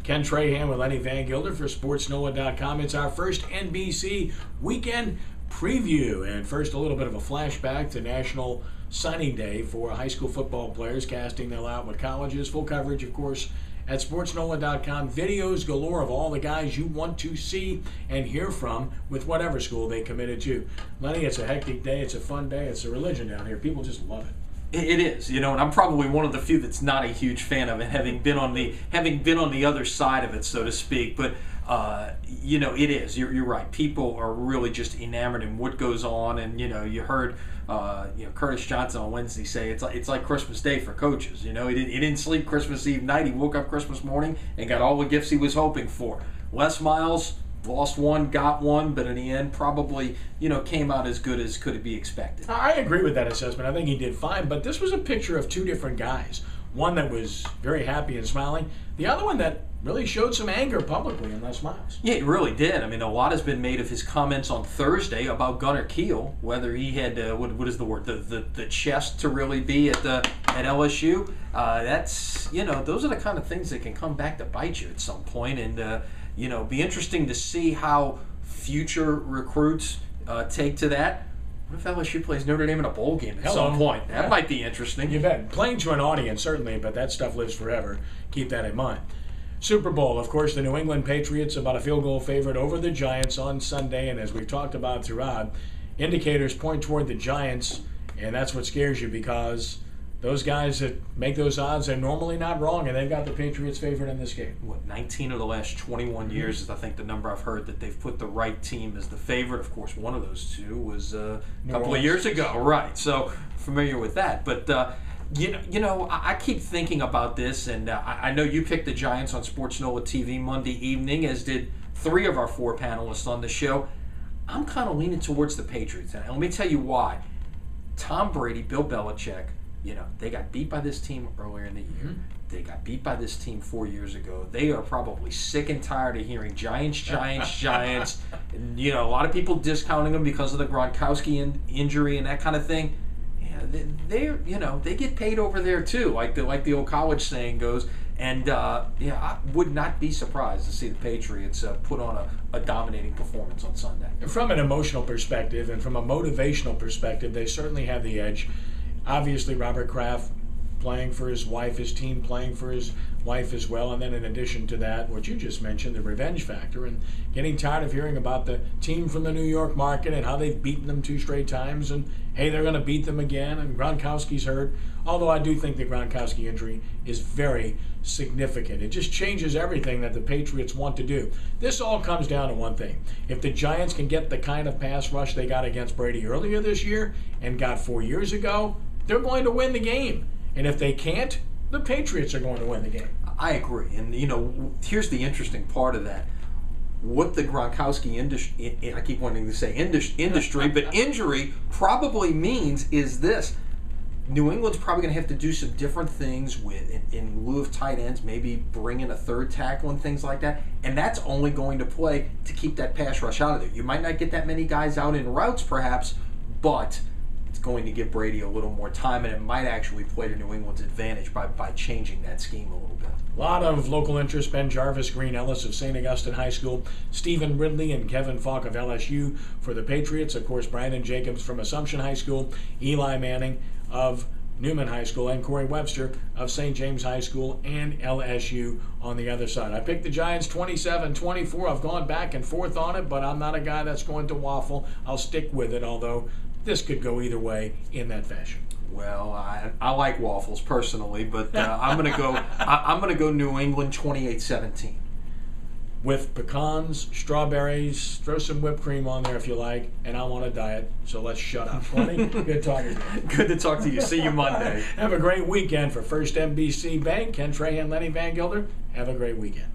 Ken Trahan with Lenny Van Gilder for SportsNola.com. It's our first NBC weekend preview. And first, a little bit of a flashback to National Signing Day for high school football players casting their lot with colleges. Full coverage, of course, at SportsNola.com. Videos galore of all the guys you want to see and hear from with whatever school they committed to. Lenny, it's a hectic day. It's a fun day. It's a religion down here. People just love it. It is, and I'm probably one of the few that's not a huge fan of it, having been on the other side of it, so to speak. But it is. You're right. People are really just enamored in what goes on, and you heard Curtis Johnson on Wednesday say it's like Christmas Day for coaches. He didn't sleep Christmas Eve night. He woke up Christmas morning and got all the gifts he was hoping for. Les Miles lost one, got one, but in the end probably, came out as good as could be expected. I agree with that assessment. I think he did fine, but this was a picture of two different guys. One that was very happy and smiling. The other one that really showed some anger publicly in Les Miles. Yeah, he really did. I mean, a lot has been made of his comments on Thursday about Gunnar Kiel, whether he had, what is the word, the chest to really be at LSU. That's, those are the kind of things that can come back to bite you at some point, and be interesting to see how future recruits take to that. What if LSU plays Notre Dame in a bowl game at some point? That might be interesting. You bet. Playing to an audience, certainly, but that stuff lives forever. Keep that in mind. Super Bowl, of course, the New England Patriots about a field goal favorite over the Giants on Sunday, and as we've talked about throughout, indicators point toward the Giants, and that's what scares you because those guys that make those odds are normally not wrong, and they've got the Patriots favorite in this game. 19 of the last 21 years is, I think, the number I've heard that they've put the right team as the favorite. Of course, one of those two was a couple of years ago. Right, so familiar with that. But, I keep thinking about this, and I know you picked the Giants on Sports Nola TV Monday evening, as did 3 of our 4 panelists on the show. I'm kind of leaning towards the Patriots, and let me tell you why. Tom Brady, Bill Belichick, they got beat by this team earlier in the year. Mm-hmm. They got beat by this team 4 years ago. They are probably sick and tired of hearing Giants. And, a lot of people discounting them because of the Gronkowski injury and that kind of thing. Yeah, they get paid over there too, like the old college saying goes. And I would not be surprised to see the Patriots put on a dominating performance on Sunday. From an emotional perspective and from a motivational perspective, they certainly have the edge. Obviously, Robert Kraft playing for his wife, his team playing for his wife as well. And then in addition to that, what you just mentioned, the revenge factor and getting tired of hearing about the team from the New York market and how they've beaten them 2 straight times and, hey, they're going to beat them again and Gronkowski's hurt. Although I do think the Gronkowski injury is very significant. It just changes everything that the Patriots want to do. This all comes down to one thing. If the Giants can get the kind of pass rush they got against Brady earlier this year and got 4 years ago, they're going to win the game. And if they can't, the Patriots are going to win the game. I agree. And, here's the interesting part of that. What the Gronkowski industry, I keep wanting to say industry, but injury probably means is this. New England's probably going to have to do some different things with, in lieu of tight ends, maybe bring in a third tackle and things like that. And that's only going to play to keep that pass rush out of there. You might not get that many guys out in routes, perhaps, but it's going to give Brady a little more time, and it might actually play to New England's advantage by changing that scheme a little bit. A lot of local interest. Ben Jarvis, Green Ellis of St. Augustine High School, Stephen Ridley and Kevin Falk of LSU for the Patriots. Of course, Brandon Jacobs from Assumption High School, Eli Manning of Newman High School, and Corey Webster of St. James High School and LSU on the other side. I picked the Giants 27-24. I've gone back and forth on it, but I'm not a guy that's going to waffle. I'll stick with it, although this could go either way in that fashion. Well, I like waffles personally, but I'm gonna go New England 28-17. With pecans, strawberries, throw some whipped cream on there if you like, and I'm on a diet, so let's shut up. Lenny, good talking to you. Good to talk to you. See you Monday. Have a great weekend for First NBC Bank. Ken Trahan, Lenny Van Gilder. Have a great weekend.